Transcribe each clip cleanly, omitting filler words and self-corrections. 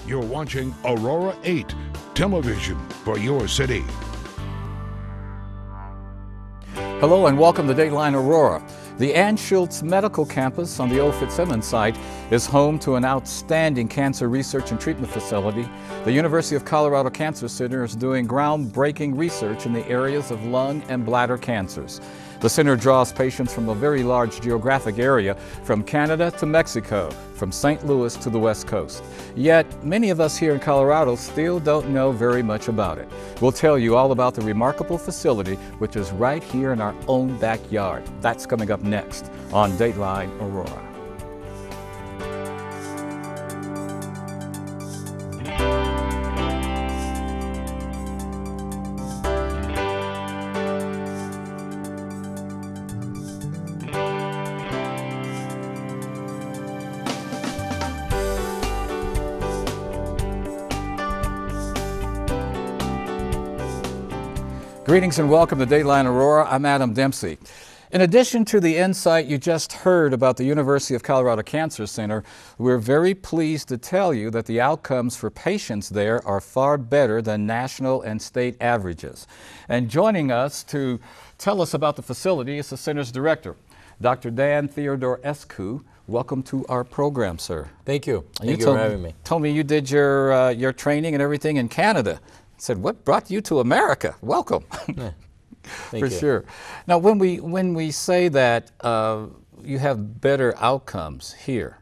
You're watching Aurora 8, television for your city. Hello and welcome to Dateline Aurora. The Ann Schultz Medical Campus on the old Fitzsimmons site is home to an outstanding cancer research and treatment facility. The University of Colorado Cancer Center is doing groundbreaking research in the areas of lung and bladder cancers. The center draws patients from a very large geographic area, from Canada to Mexico, from St. Louis to the West Coast. Yet, many of us here in Colorado still don't know very much about it. We'll tell you all about the remarkable facility, which is right here in our own backyard. That's coming up next on Dateline Aurora. Greetings and welcome to Dateline Aurora. I'm Adam Dempsey. In addition to the insight you just heard about the University of Colorado Cancer Center, we're very pleased to tell you that the outcomes for patients there are far better than national and state averages. And joining us to tell us about the facility is the center's director, Dr. Dan Theodorescu. Welcome to our program, sir. Thank you. Thank you for having me. Told me you did your training and everything in Canada. Said, what brought you to America? Welcome. Yeah, for sure. Now, when we say that you have better outcomes here,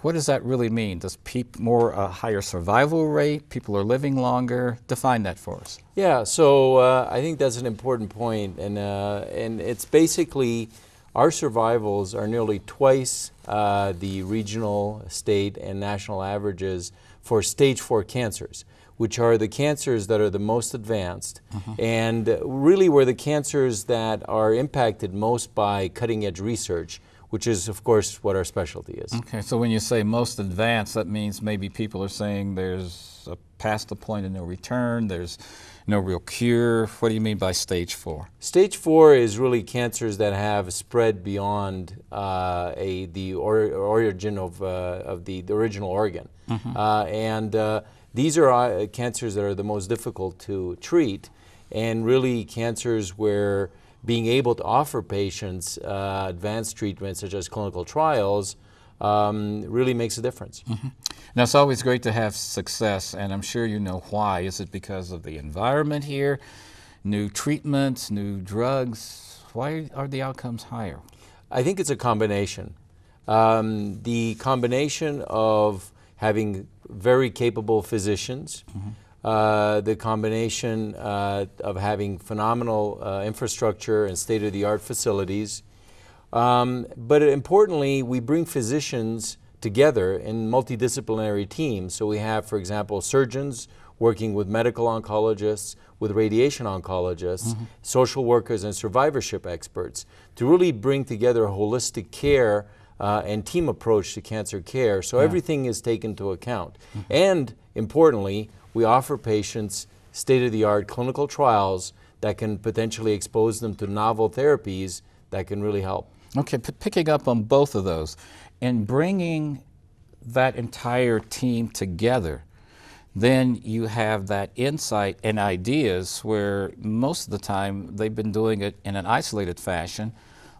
what does that really mean? Does higher survival rate? People are living longer? Define that for us. Yeah. So I think that's an important point, and it's basically our survivals are nearly twice the regional, state, and national averages for stage 4 cancers, which are the cancers that are the most advanced, and really were the cancers that are impacted most by cutting-edge research, which is, of course, what our specialty is. Okay, so when you say most advanced, that means maybe people are saying there's past the point of no return, there's no real cure. What do you mean by stage 4? Stage 4 is really cancers that have spread beyond the origin of the original organ. These are cancers that are the most difficult to treat, and really cancers where being able to offer patients advanced treatments such as clinical trials really makes a difference. Now, it's always great to have success, and I'm sure you know why. Is it because of the environment here, new treatments, new drugs? Why are the outcomes higher? I think it's a combination. The combination of having very capable physicians, the combination of having phenomenal infrastructure and state-of-the-art facilities. But importantly, we bring physicians together in multidisciplinary teams. So we have, for example, surgeons working with medical oncologists, with radiation oncologists, social workers, and survivorship experts to really bring together a holistic care and team approach to cancer care, so everything is taken into account. And importantly, we offer patients state-of-the-art clinical trials that can potentially expose them to novel therapies that can really help. Okay, picking up on both of those, and bringing that entire team together, then you have that insight and ideas where most of the time they've been doing it in an isolated fashion,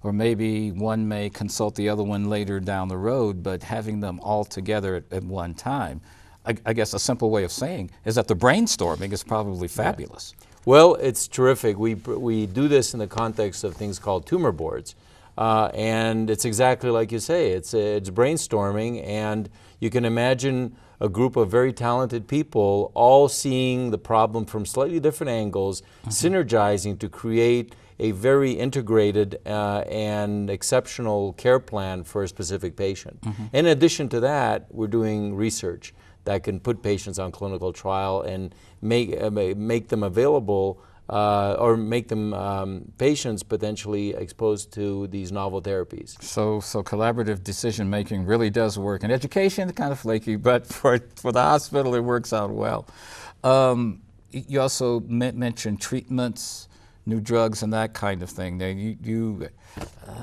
or maybe one may consult the other one later down the road, but having them all together at one time, I guess a simple way of saying is that the brainstorming is probably fabulous. Yeah. Well, it's terrific. We do this in the context of things called tumor boards. And it's exactly like you say, it's brainstorming, and you can imagine a group of very talented people all seeing the problem from slightly different angles, synergizing to create a very integrated and exceptional care plan for a specific patient. In addition to that, we're doing research that can put patients on clinical trial and make them available or make them patients potentially exposed to these novel therapies. So collaborative decision making really does work. And education, kind of flaky, but for the hospital it works out well. You also mentioned treatments, new drugs, and that kind of thing.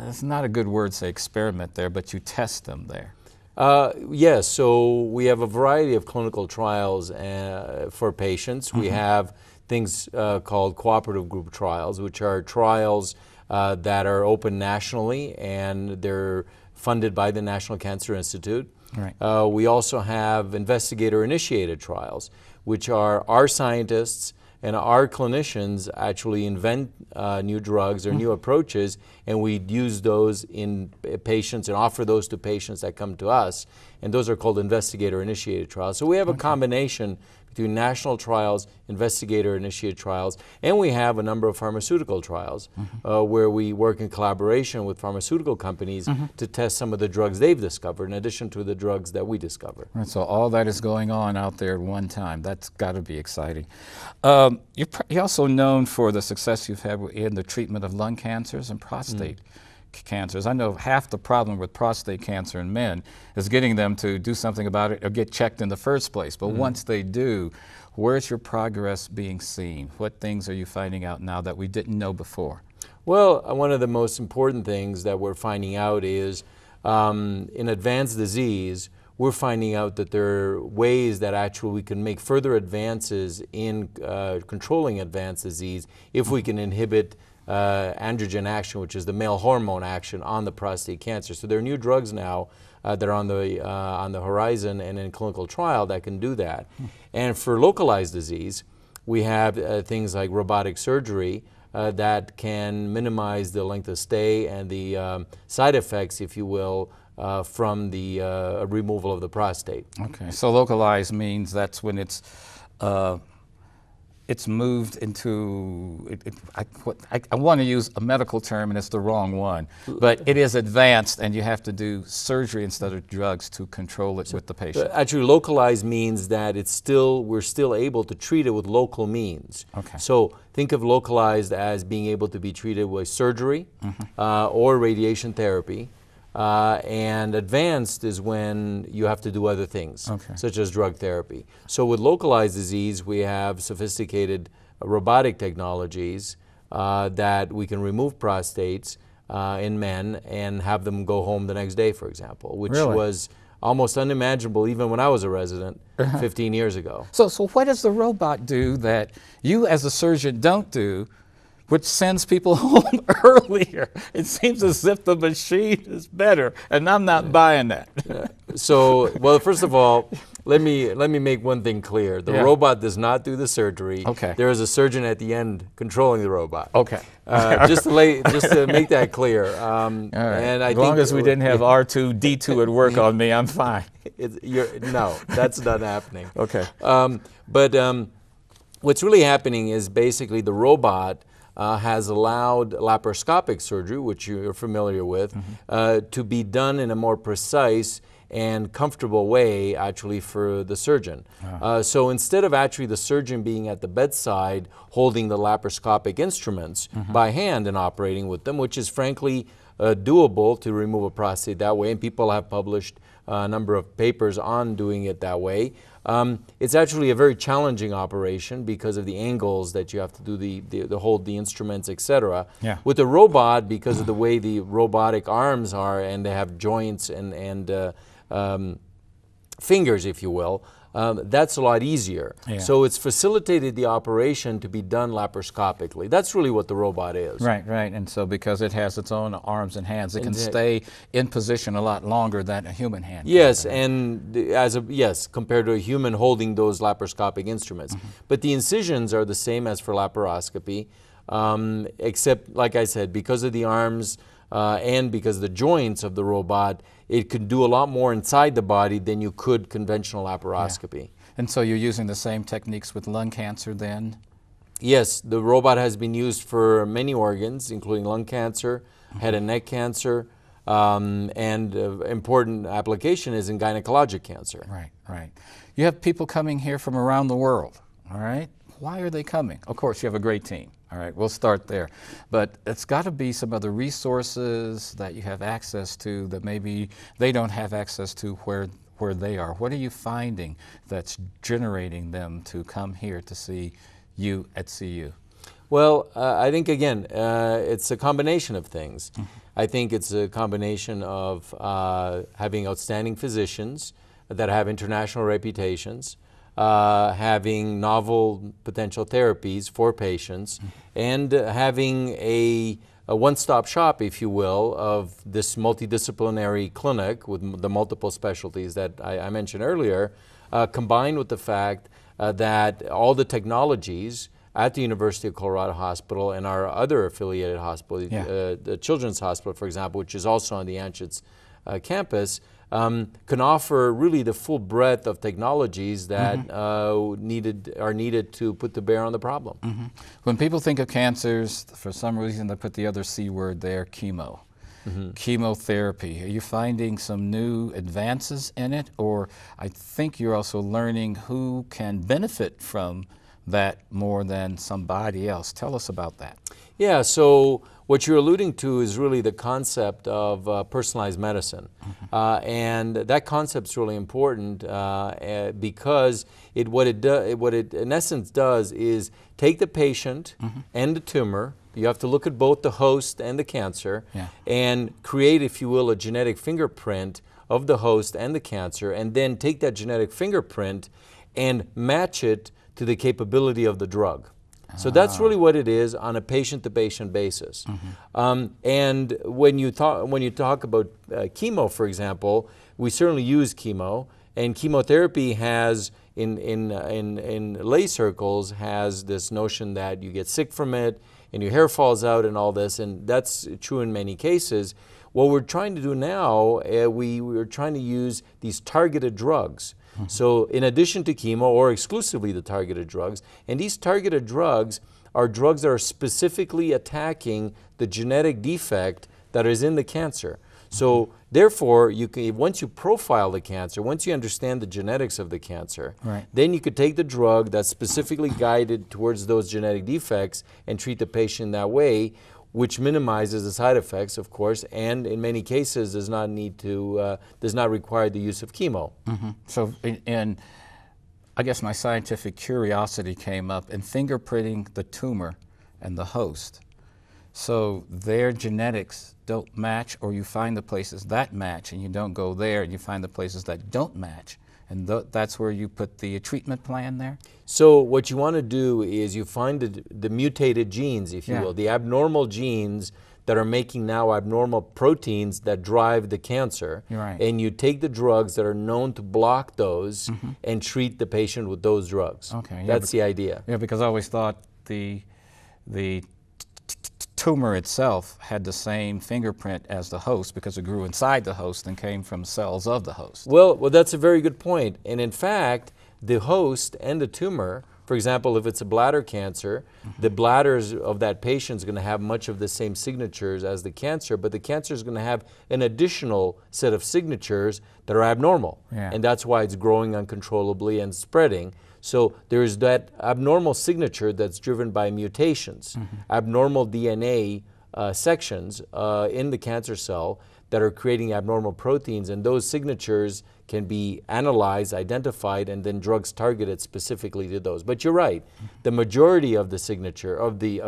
It's not a good word to say experiment there, but you test them there. Yes, so we have a variety of clinical trials for patients. We have things called cooperative group trials, which are trials that are open nationally, and they're funded by the National Cancer Institute. Right. We also have investigator-initiated trials, which are our scientists and our clinicians actually invent new drugs or new approaches, and we use those in patients and offer those to patients that come to us, and those are called investigator-initiated trials. So we have a combination between national trials, investigator-initiated trials, and we have a number of pharmaceutical trials where we work in collaboration with pharmaceutical companies to test some of the drugs they've discovered in addition to the drugs that we discover. Right, so all that is going on out there at one time. That's got to be exciting. You're also known for the success you've had in the treatment of lung cancers and prostate cancers. I know half the problem with prostate cancer in men is getting them to do something about it or get checked in the first place. But once they do, where's your progress being seen? What things are you finding out now that we didn't know before? Well, one of the most important things that we're finding out is in advanced disease, we're finding out that there are ways that actually we can make further advances in controlling advanced disease if we can inhibit androgen action, which is the male hormone action on the prostate cancer. So there are new drugs now that are on the horizon and in clinical trial that can do that. And for localized disease, we have things like robotic surgery that can minimize the length of stay and the side effects, if you will, from the removal of the prostate. Okay, so localized means that's when it's moved into, I want to use a medical term and it's the wrong one, but it is advanced and you have to do surgery instead of drugs to control it with the patient. Actually, localized means that we're still able to treat it with local means. Okay. So think of localized as being able to be treated with surgery or radiation therapy. And advanced is when you have to do other things, such as drug therapy. So with localized disease, we have sophisticated robotic technologies that we can remove prostates in men and have them go home the next day, for example, which was almost unimaginable even when I was a resident 15 years ago. So what does the robot do that you as a surgeon don't do, which sends people home earlier? It seems as if the machine is better, and I'm not buying that. So, well, first of all, let me make one thing clear. The robot does not do the surgery. Okay. There is a surgeon at the end controlling the robot. Okay. Just to make that clear. All right. And I as long think as we didn't have R2-D2 at work on me, I'm fine. No, that's not happening. Okay. But what's really happening is basically the robot has allowed laparoscopic surgery, which you're familiar with, to be done in a more precise and comfortable way actually for the surgeon. So instead of actually the surgeon being at the bedside holding the laparoscopic instruments by hand and operating with them, which is frankly doable to remove a prostate that way, and people have published a number of papers on doing it that way. It's actually a very challenging operation because of the angles that you have to do, the hold the instruments, etc. Yeah. With the robot, because of the way the robotic arms are, and they have joints and fingers, if you will, that's a lot easier. Yeah. So it's facilitated the operation to be done laparoscopically. That's really what the robot is. Right, right. And so because it has its own arms and hands, it can stay in position a lot longer than a human hand. Yes, and compared to a human holding those laparoscopic instruments. But the incisions are the same as for laparoscopy, except, like I said, because of the arms and because of the joints of the robot, it can do a lot more inside the body than you could conventional laparoscopy. Yeah. And so you're using the same techniques with lung cancer then? Yes, the robot has been used for many organs, including lung cancer, head and neck cancer, and important application is in gynecologic cancer. Right, right. You have people coming here from around the world, all right? Why are they coming? Of course, you have a great team. All right, we'll start there. But it's got to be some other resources that you have access to that maybe they don't have access to where they are. What are you finding that's generating them to come here to see you at CU? Well, I think, again, it's a combination of things. I think it's a combination of having outstanding physicians that have international reputations, having novel potential therapies for patients, and having a one-stop shop, if you will, of this multidisciplinary clinic with the multiple specialties that I mentioned earlier, combined with the fact that all the technologies at the University of Colorado Hospital and our other affiliated hospital, the Children's Hospital, for example, which is also on the Anschutz campus, can offer really the full breadth of technologies that are needed to put to bear on the problem. When people think of cancers, for some reason they put the other C word there, chemo. Chemotherapy. Are you finding some new advances in it? Or I think you're also learning who can benefit from that more than somebody else. Tell us about that. Yeah, so what you're alluding to is really the concept of personalized medicine. And that concept's really important because what it in essence does is take the patient and the tumor. You have to look at both the host and the cancer and create, if you will, a genetic fingerprint of the host and the cancer, and then take that genetic fingerprint and match it to the capability of the drug. So that's really what it is on a patient-to-patient basis. And when you talk about chemo, for example, we certainly use chemo, and chemotherapy has, in lay circles, has this notion that you get sick from it, and your hair falls out and all this, and that's true in many cases. What we're trying to do now, we're trying to use these targeted drugs. So in addition to chemo, or exclusively the targeted drugs, and these targeted drugs are drugs that are specifically attacking the genetic defect that is in the cancer. So therefore, you can, once you profile the cancer, once you understand the genetics of the cancer, then you could take the drug that's specifically guided towards those genetic defects and treat the patient that way, which minimizes the side effects, of course, and in many cases does not require the use of chemo. So, and I guess my scientific curiosity came up in fingerprinting the tumor and the host. So their genetics don't match, or you find the places that match and you don't go there, and you find the places that don't match. And that's where you put the treatment plan there? So what you want to do is you find the mutated genes, if you will, the abnormal genes that are making now abnormal proteins that drive the cancer. And you take the drugs that are known to block those and treat the patient with those drugs. That's the idea. Yeah, because I always thought the tumor itself had the same fingerprint as the host because it grew inside the host and came from cells of the host. Well, that's a very good point. And in fact, the host and the tumor, for example, if it's a bladder cancer, the bladders of that patient is going to have much of the same signatures as the cancer, but the cancer is going to have an additional set of signatures that are abnormal. And that's why it's growing uncontrollably and spreading. So there's that abnormal signature that's driven by mutations, abnormal DNA sections in the cancer cell that are creating abnormal proteins, and those signatures can be analyzed, identified, and then drugs targeted specifically to those. But you're right, the majority of the signature of the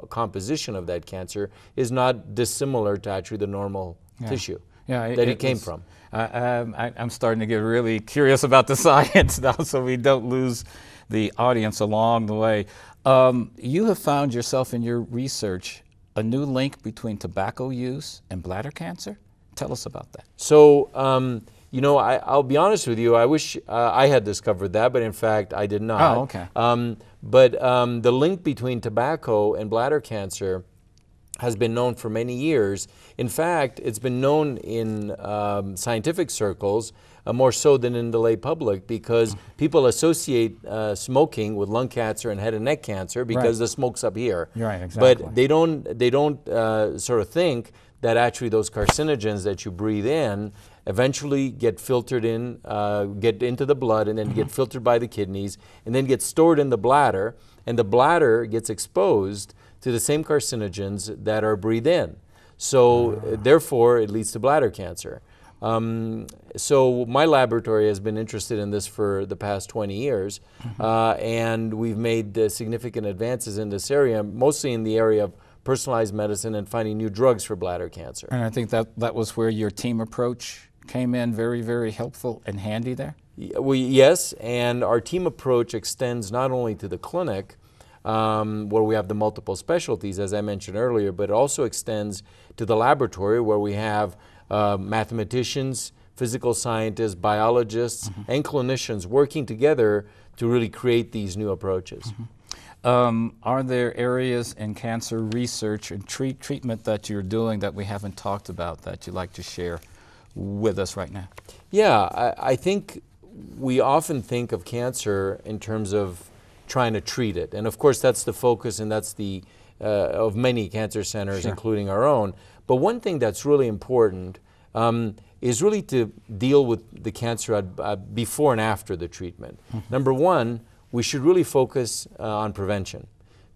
composition of that cancer is not dissimilar to actually the normal tissue that it came from. I'm starting to get really curious about the science now, so we don't lose the audience along the way. You have found yourself in your research a new link between tobacco use and bladder cancer? Tell us about that. So, you know, I'll be honest with you, I wish I had discovered that, but in fact I did not. Oh, okay. But the link between tobacco and bladder cancer has been known for many years. In fact, it's been known in scientific circles more so than in the lay public, because people associate smoking with lung cancer and head and neck cancer because the smoke's up here. But they don't sort of think that actually those carcinogens that you breathe in eventually get filtered in, get into the blood, and then get filtered by the kidneys, and then get stored in the bladder, and the bladder gets exposed to the same carcinogens that are breathed in. So therefore, it leads to bladder cancer. So my laboratory has been interested in this for the past 20 years, and we've made significant advances in this area, mostly in the area of personalized medicine and finding new drugs for bladder cancer. And I think that was where your team approach came in very, very helpful and handy there? Yes, and our team approach extends not only to the clinic, where we have the multiple specialties, as I mentioned earlier, but it also extends to the laboratory where we have mathematicians, physical scientists, biologists, and clinicians working together to really create these new approaches. Are there areas in cancer research and treatment that you're doing that we haven't talked about that you'd like to share with us right now? Yeah, I think we often think of cancer in terms of trying to treat it. And of course, that's the focus, and that's the of many cancer centers, including our own. But one thing that's really important is really to deal with the cancer before and after the treatment. Number one, we should really focus on prevention,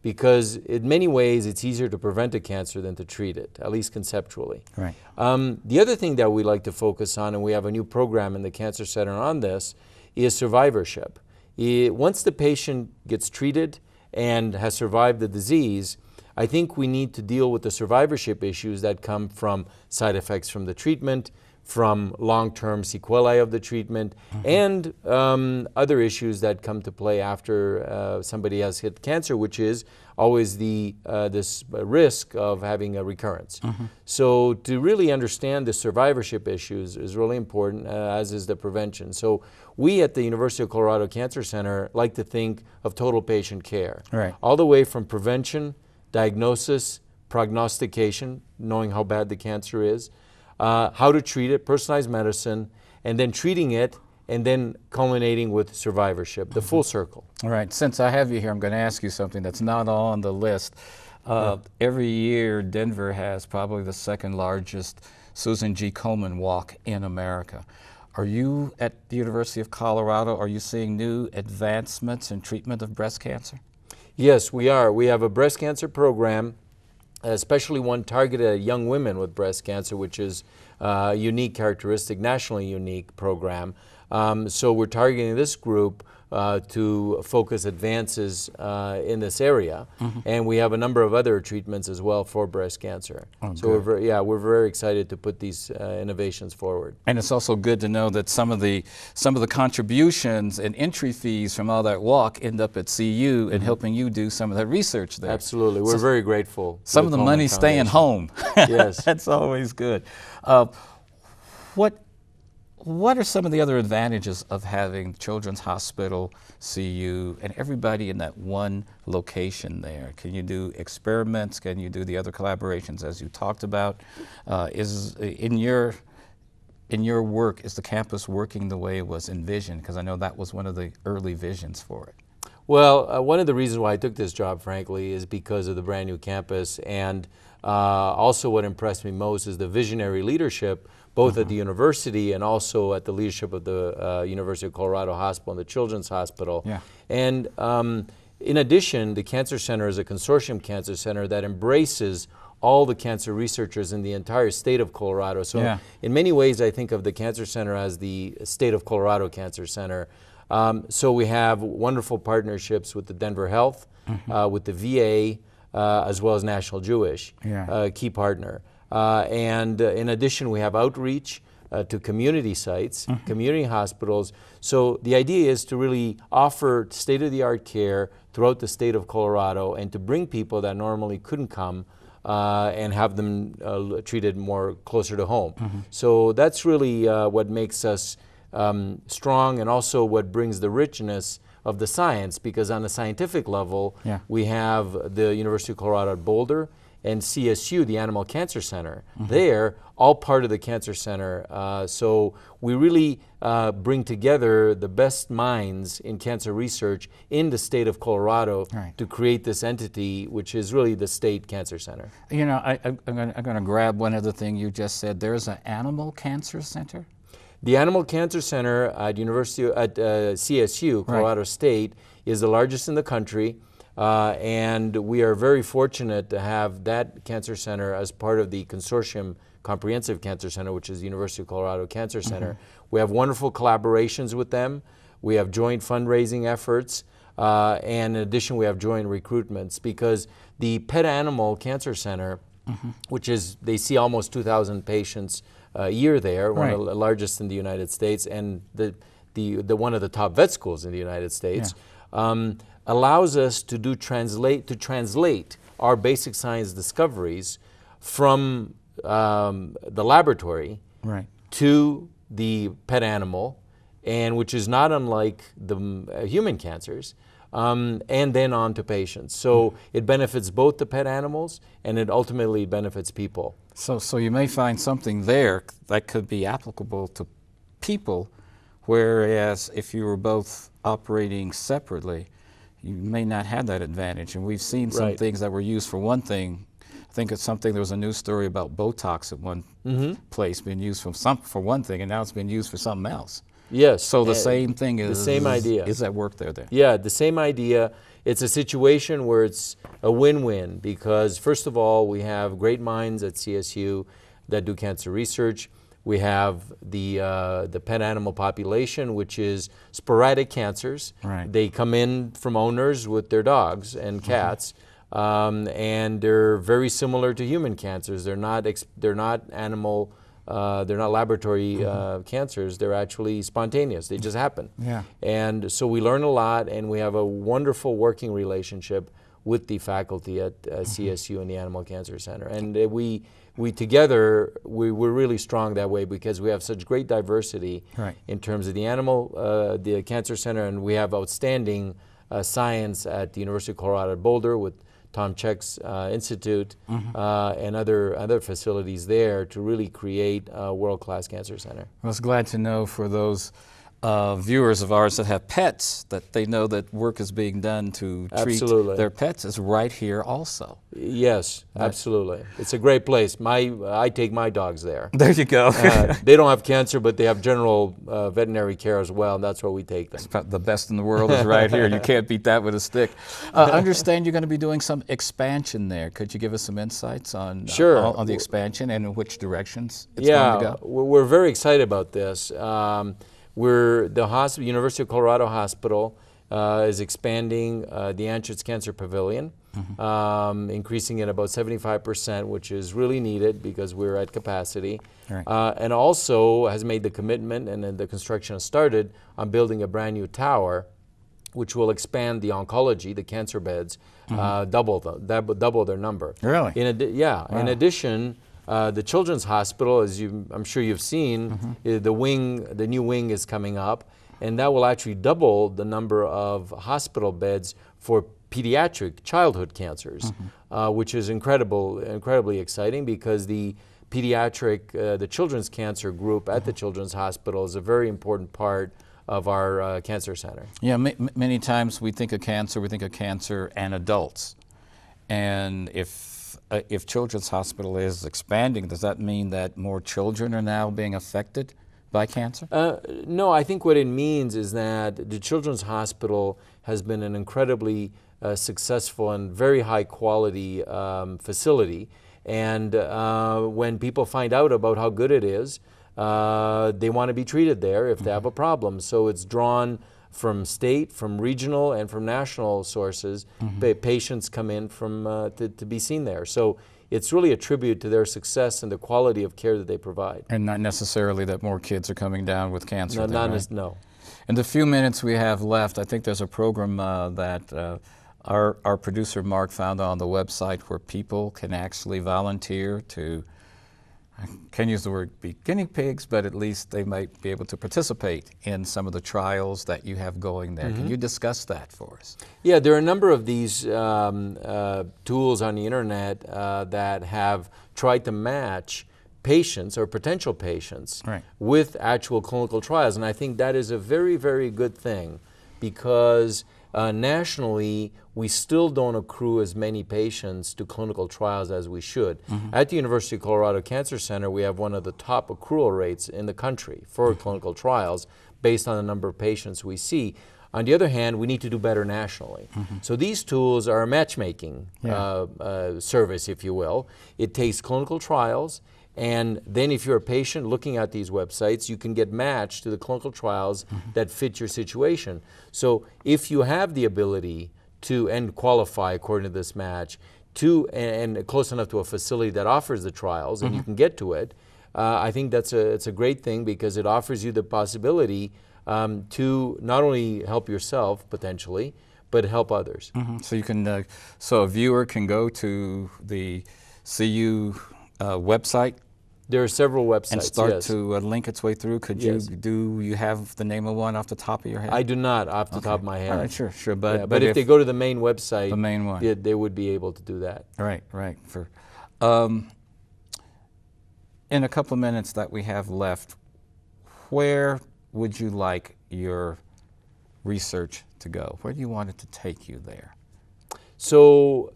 because in many ways it's easier to prevent a cancer than to treat it, at least conceptually. Right. The other thing that we like to focus on, and we have a new program in the Cancer Center on this, is survivorship. Once the patient gets treated and has survived the disease, I think we need to deal with the survivorship issues that come from side effects from the treatment, from long-term sequelae of the treatment, and other issues that come to play after somebody has hit cancer, which is always this risk of having a recurrence. So to really understand the survivorship issues is really important, as is the prevention. So we at the University of Colorado Cancer Center like to think of total patient care, all the way from prevention, diagnosis, prognostication, knowing how bad the cancer is, how to treat it, personalized medicine, and then treating it, and then culminating with survivorship, the full circle. All right, since I have you here, I'm going to ask you something that's not on the list. Every year, Denver has probably the second largest Susan G. Komen walk in America. Are you at the University of Colorado, are you seeing new advancements in treatment of breast cancer? Yes, we are. We have a breast cancer program, especially one targeted at young women with breast cancer, which is a unique characteristic, nationally unique program. So we're targeting this group to focus advances in this area, and we have a number of other treatments as well for breast cancer. So we're very excited to put these innovations forward. And it's also good to know that some of the contributions and entry fees from all that walk end up at CU and helping you do some of that research there. Absolutely, we're very grateful. Some of the money staying home. Yes, that's always good. What are some of the other advantages of having Children's Hospital, CU, and everybody in that one location there? Can you do experiments? Can you do the other collaborations as you talked about? In your work, is the campus working the way it was envisioned? Because I know that was one of the early visions for it. Well, one of the reasons why I took this job, frankly, is because of the brand new campus, and also what impressed me most is the visionary leadership, both at the university and also at the leadership of the University of Colorado Hospital and the Children's Hospital. And in addition, the Cancer Center is a consortium cancer center that embraces all the cancer researchers in the entire state of Colorado. So in many ways, I think of the Cancer Center as the state of Colorado Cancer Center. So we have wonderful partnerships with the Denver Health, with the VA, as well as National Jewish, key partner. And in addition, we have outreach to community sites, community hospitals. So the idea is to really offer state-of-the-art care throughout the state of Colorado and to bring people that normally couldn't come and have them treated more closer to home. So that's really what makes us strong, and also what brings the richness of the science, because on a scientific level, we have the University of Colorado at Boulder and CSU, the Animal Cancer Center. They're all part of the Cancer Center. So we really bring together the best minds in cancer research in the state of Colorado to create this entity, which is really the State Cancer Center. You know, I'm going to grab one other thing you just said. There's an Animal Cancer Center? The Animal Cancer Center at CSU, Colorado State, is the largest in the country. And we are very fortunate to have that cancer center as part of the consortium Comprehensive Cancer Center, which is the University of Colorado Cancer Center. We have wonderful collaborations with them. We have joint fundraising efforts, and in addition, we have joint recruitments, because the Pet Animal Cancer Center, which is, they see almost 2,000 patients a year there, one of the largest in the United States, and the one of the top vet schools in the United States, allows us to translate our basic science discoveries from the laboratory to the pet animal, and which is not unlike the human cancers, and then on to patients. So it benefits both the pet animals, and it ultimately benefits people. So you may find something there that could be applicable to people, whereas if you were both operating separately, you may not have that advantage. And we've seen some things that were used for one thing. I think it's something, there was a news story about Botox at one place being used for one thing, and now it's being used for something else. Yes. So the same thing is, the same idea. Is at work there then? Yeah, the same idea. It's a situation where it's a win-win, because first of all, we have great minds at CSU that do cancer research. We have the pet animal population, which is sporadic cancers. They come in from owners with their dogs and cats, and they're very similar to human cancers. They're not animal. They're not laboratory cancers. They're actually spontaneous. They just happen. And so we learn a lot, and we have a wonderful working relationship with the faculty at CSU and the Animal Cancer Center. And we together, we're really strong that way, because we have such great diversity in terms of the Cancer Center, and we have outstanding science at the University of Colorado at Boulder with Tom Check's Institute and other facilities there to really create a world-class cancer center. I was glad to know, for those viewers of ours that have pets, that they know that work is being done to treat their pets is right here also. Yes, absolutely. It's a great place. I take my dogs there. There you go. They don't have cancer, but they have general veterinary care as well, and that's where we take them. The best in the world is right here. You can't beat that with a stick. I understand you're going to be doing some expansion there. Could you give us some insights on, on the expansion and in which directions it's going to go? We're very excited about this. The University of Colorado Hospital is expanding the Anschutz Cancer Pavilion, increasing it about 75%, which is really needed because we're at capacity. And also has made the commitment, and then the construction has started, on building a brand new tower, which will expand the oncology, the cancer beds, double their number. Really? In addition, the Children's Hospital, as I'm sure you've seen, the new wing is coming up, and that will actually double the number of hospital beds for pediatric childhood cancers, which is incredibly exciting, because the the children's cancer group at the Children's Hospital is a very important part of our cancer center. Yeah, many times we think of cancer and adults, and if Children's Hospital is expanding, does that mean that more children are now being affected by cancer? No, I think what it means is that the Children's Hospital has been an incredibly successful and very high quality facility, and when people find out about how good it is, they want to be treated there if they have a problem. So it's drawn from state, from regional, and from national sources. Patients come in to be seen there. So it's really a tribute to their success and the quality of care that they provide. And not necessarily that more kids are coming down with cancer. No. In the few minutes we have left, I think there's a program that our producer Mark found on the website where people can actually volunteer to, I can't use the word be guinea pigs, but at least they might be able to participate in some of the trials that you have going there. Can you discuss that for us? Yeah, there are a number of these tools on the internet that have tried to match patients or potential patients with actual clinical trials, and I think that is a very, very good thing, because nationally, we still don't accrue as many patients to clinical trials as we should. At the University of Colorado Cancer Center, we have one of the top accrual rates in the country for clinical trials based on the number of patients we see. On the other hand, we need to do better nationally. So these tools are a matchmaking service, if you will. It takes clinical trials And then if you're a patient looking at these websites, you can get matched to the clinical trials that fit your situation. So if you have the ability to, and qualify according to this match, to, and close enough to a facility that offers the trials, and you can get to it, I think it's a great thing, because it offers you the possibility to not only help yourself potentially, but help others. So you can, so a viewer can go to the CU website. There are several websites, and start yes. to link its way through. Could you have the name of one off the top of your head? I do not off the top of my head. All right, sure. But, yeah, but if they go to the main website, the main one, they would be able to do that. Right. For in a couple of minutes that we have left, where would you like your research to go? Where do you want it to take you there? So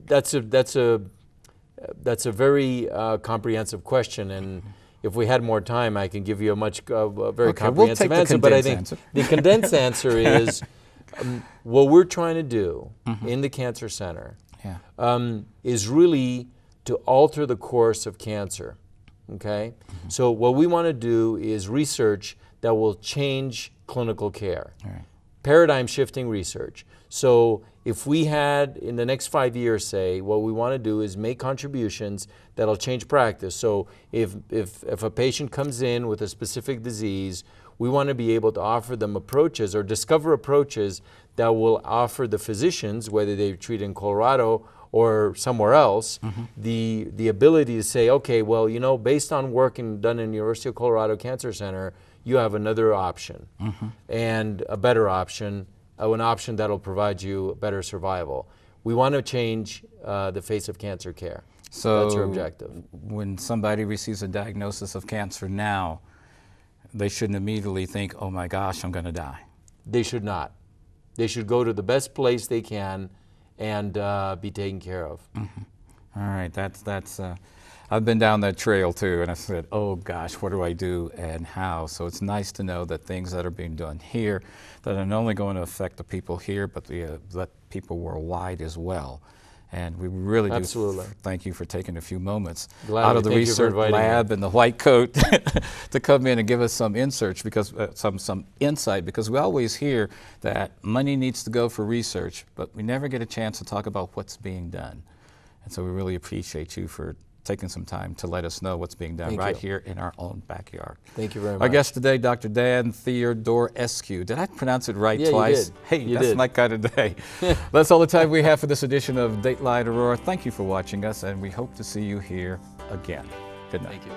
that's a very comprehensive question, and if we had more time, I can give you a very comprehensive answer. But I think the condensed answer is what we're trying to do in the Cancer Center is really to alter the course of cancer. Okay, so what we want to do is research that will change clinical care, paradigm shifting research. So if we had, in the next 5 years, say, what we want to do is make contributions that'll change practice. So if a patient comes in with a specific disease, we want to be able to offer them approaches or discover approaches that will offer the physicians, whether they treat in Colorado or somewhere else, the ability to say, okay, well, you know, based on work done in the University of Colorado Cancer Center, you have another option and a better option, an option that'll provide you better survival. We want to change the face of cancer care. So that's our objective. When somebody receives a diagnosis of cancer now, they shouldn't immediately think, oh my gosh, I'm going to die. They should not. They should go to the best place they can and be taken care of. All right, that's I've been down that trail too, and I said, oh gosh, what do I do and how? So it's nice to know that things that are being done here that are not only going to affect the people here, but the people worldwide as well. And we really do thank you for taking a few moments out of the research lab and the white coat to come in and give us some insight, because some insight, because we always hear that money needs to go for research, but we never get a chance to talk about what's being done. And so we really appreciate you for taking some time to let us know what's being done here in our own backyard. Thank you very much. Our guest today, Dr. Dan Theodorescu. Did I pronounce it right twice? You did. Hey, that's my kind of day. That's all the time we have for this edition of Dateline Aurora. Thank you for watching us, and we hope to see you here again. Good night. Thank you.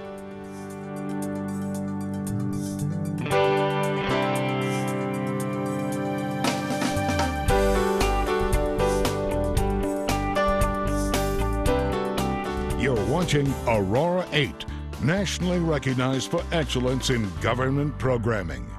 You're watching Aurora 8, nationally recognized for excellence in government programming.